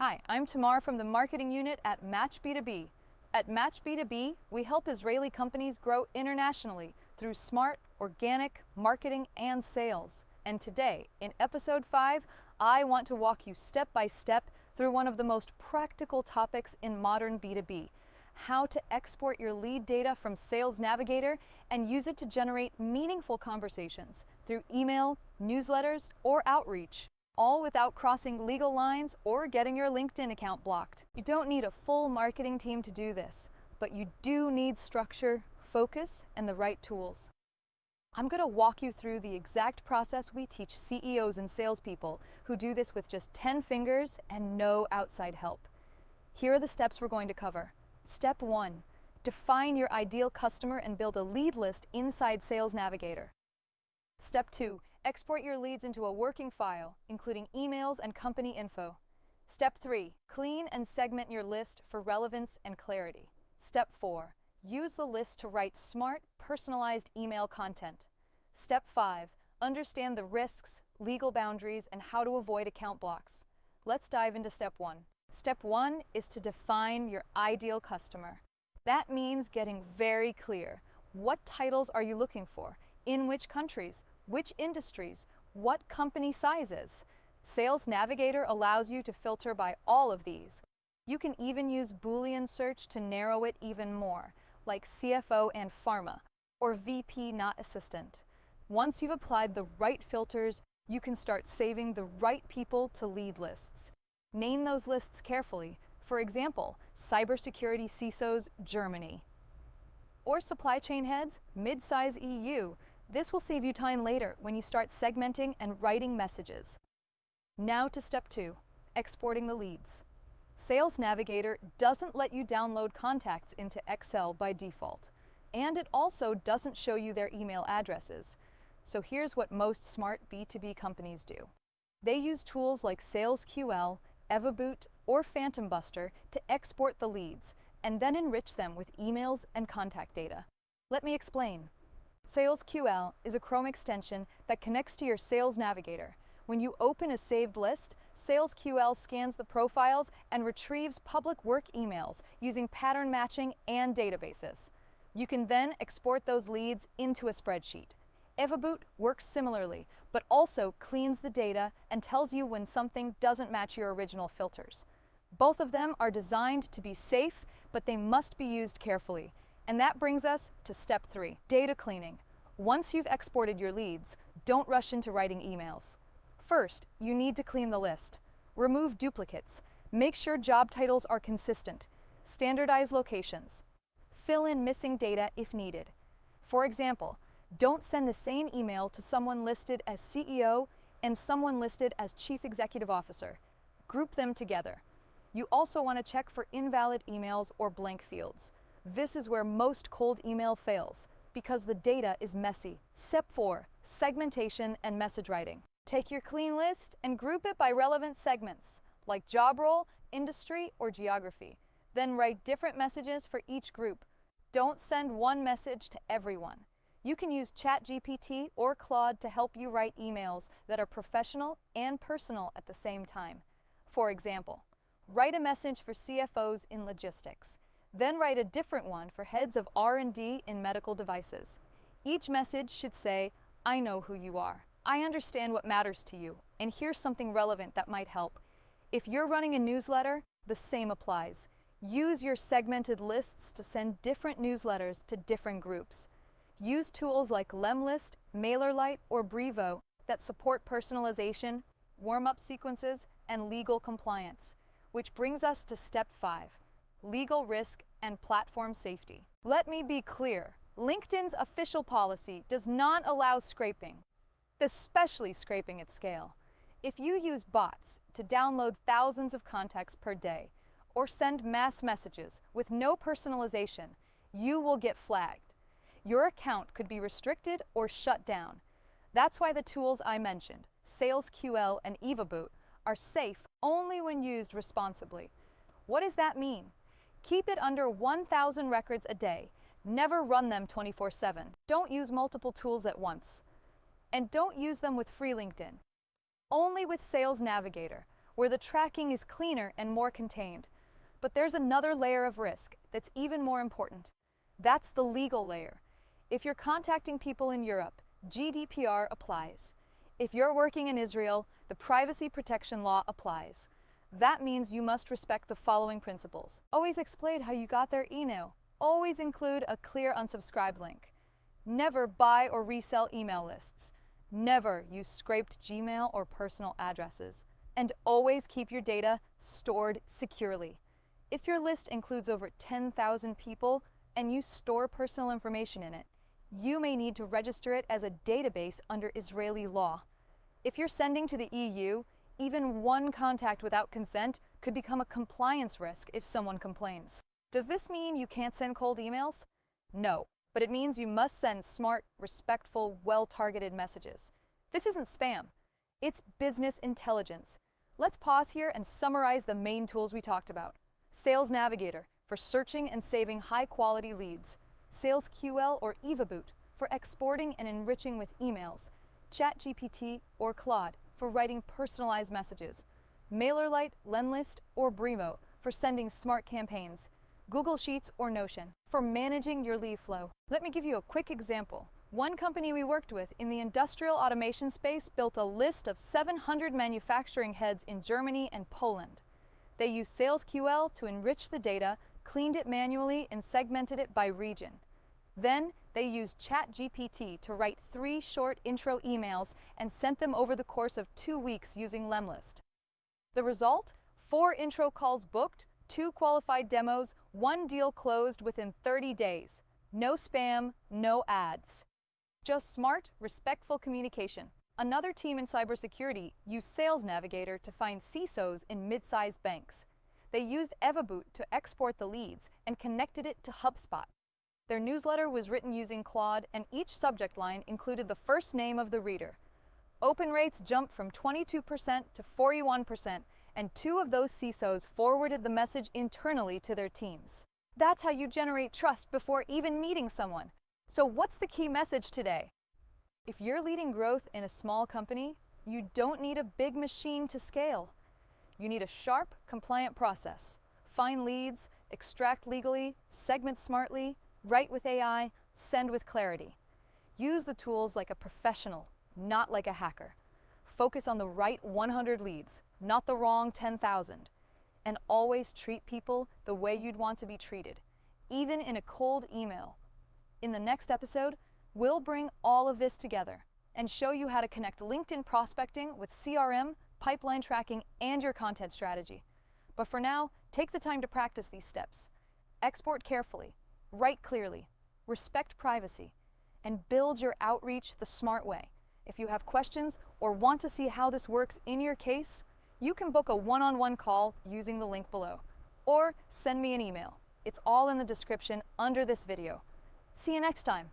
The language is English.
Hi, I'm Tamar from the marketing unit at Match B2B. At Match B2B, we help Israeli companies grow internationally through smart, organic marketing and sales. And today, in episode 5, I want to walk you step by step through one of the most practical topics in modern B2B: how to export your lead data from Sales Navigator and use it to generate meaningful conversations through email, newsletters, or outreach, all without crossing legal lines or getting your LinkedIn account blocked. You don't need a full marketing team to do this, but you do need structure, focus, and the right tools. I'm going to walk you through the exact process we teach CEOs and salespeople who do this with just 10 fingers and no outside help. Here are the steps we're going to cover. Step 1. Define your ideal customer and build a lead list inside Sales Navigator. Step 2. Export your leads into a working file, including emails and company info. Step 3. Clean and segment your list for relevance and clarity. Step 4. Use the list to write smart, personalized email content. Step 5. Understand the risks, legal boundaries, and how to avoid account blocks. Let's dive into Step 1. Step 1 is to define your ideal customer. That means getting very clear. What titles are you looking for? In which countries? Which industries? What company sizes? Sales Navigator allows you to filter by all of these. You can even use Boolean search to narrow it even more, like CFO and pharma, or VP not assistant. Once you've applied the right filters, you can start saving the right people to lead lists. Name those lists carefully. For example, cybersecurity CISOs Germany. Or supply chain heads, mid-size EU. This will save you time later when you start segmenting and writing messages. Now to Step 2, exporting the leads. Sales Navigator doesn't let you download contacts into Excel by default, and it also doesn't show you their email addresses. So here's what most smart B2B companies do. They use tools like SalesQL, EvaBoot, or Phantom Buster to export the leads and then enrich them with emails and contact data. Let me explain. SalesQL is a Chrome extension that connects to your Sales Navigator. When you open a saved list, SalesQL scans the profiles and retrieves public work emails using pattern matching and databases. You can then export those leads into a spreadsheet. EvaBoot works similarly, but also cleans the data and tells you when something doesn't match your original filters. Both of them are designed to be safe, but they must be used carefully. And that brings us to Step 3, data cleaning. Once you've exported your leads, don't rush into writing emails. First, you need to clean the list. Remove duplicates. Make sure job titles are consistent. Standardize locations. Fill in missing data if needed. For example, don't send the same email to someone listed as CEO and someone listed as Chief Executive Officer. Group them together. You also want to check for invalid emails or blank fields. This is where most cold email fails, because the data is messy. Step 4, segmentation and message writing. Take your clean list and group it by relevant segments, like job role, industry, or geography. Then write different messages for each group. Don't send one message to everyone. You can use ChatGPT or Claude to help you write emails that are professional and personal at the same time. For example, write a message for CFOs in logistics. Then write a different one for heads of R&D in medical devices. Each message should say, "I know who you are. I understand what matters to you, and here's something relevant that might help." If you're running a newsletter, the same applies. Use your segmented lists to send different newsletters to different groups. Use tools like Lemlist, MailerLite, or Brevo that support personalization, warm-up sequences, and legal compliance. Which brings us to Step 5. Legal risk and platform safety. Let me be clear, LinkedIn's official policy does not allow scraping, especially scraping at scale. If you use bots to download thousands of contacts per day or send mass messages with no personalization, you will get flagged. Your account could be restricted or shut down. That's why the tools I mentioned, SalesQL and EvaBoot, are safe only when used responsibly. What does that mean? Keep it under 1,000 records a day. Never run them 24/7. Don't use multiple tools at once. And don't use them with free LinkedIn. Only with Sales Navigator. where the tracking is cleaner and more contained. But there's another layer of risk that's even more important. That's the legal layer. If you're contacting people in Europe, GDPR applies. If you're working in Israel, the privacy protection law applies. That means you must respect the following principles. Always explain how you got their email. Always include a clear unsubscribe link. Never buy or resell email lists. Never use scraped Gmail or personal addresses. And always keep your data stored securely. If your list includes over 10,000 people and you store personal information in it, you may need to register it as a database under Israeli law. If you're sending to the EU, even one contact without consent could become a compliance risk if someone complains. Does this mean you can't send cold emails? No, but it means you must send smart, respectful, well-targeted messages. This isn't spam. It's business intelligence. Let's pause here and summarize the main tools we talked about. Sales Navigator for searching and saving high-quality leads. Sales QL or EvaBoot for exporting and enriching with emails. ChatGPT or Claude for writing personalized messages. MailerLite, Lenlist, or Brimo for sending smart campaigns. Google Sheets or Notion for managing your lead flow. Let me give you a quick example. One company we worked with in the industrial automation space built a list of 700 manufacturing heads in Germany and Poland. They used Sales QL to enrich the data, cleaned it manually, and segmented it by region. Then, they used ChatGPT to write 3 short intro emails and sent them over the course of 2 weeks using Lemlist. The result? 4 intro calls booked, 2 qualified demos, 1 deal closed within 30 days. No spam, no ads. Just smart, respectful communication. Another team in cybersecurity used Sales Navigator to find CISOs in mid-sized banks. They used EvaBoot to export the leads and connected it to HubSpot. Their newsletter was written using Claude, and each subject line included the first name of the reader. Open rates jumped from 22% to 41%, and 2 of those CISOs forwarded the message internally to their teams. That's how you generate trust before even meeting someone. So what's the key message today? If you're leading growth in a small company, you don't need a big machine to scale. You need a sharp, compliant process. Find leads, extract legally, segment smartly, write with AI, send with clarity. Use the tools like a professional, not like a hacker. Focus on the right 100 leads, not the wrong 10,000. And always treat people the way you'd want to be treated, even in a cold email. In the next episode, we'll bring all of this together and show you how to connect LinkedIn prospecting with CRM, pipeline tracking, and your content strategy. But for now, take the time to practice these steps. Export carefully, write clearly, respect privacy, and build your outreach the smart way. If you have questions or want to see how this works in your case, you can book a one-on-one call using the link below, or send me an email. It's all in the description under this video. See you next time.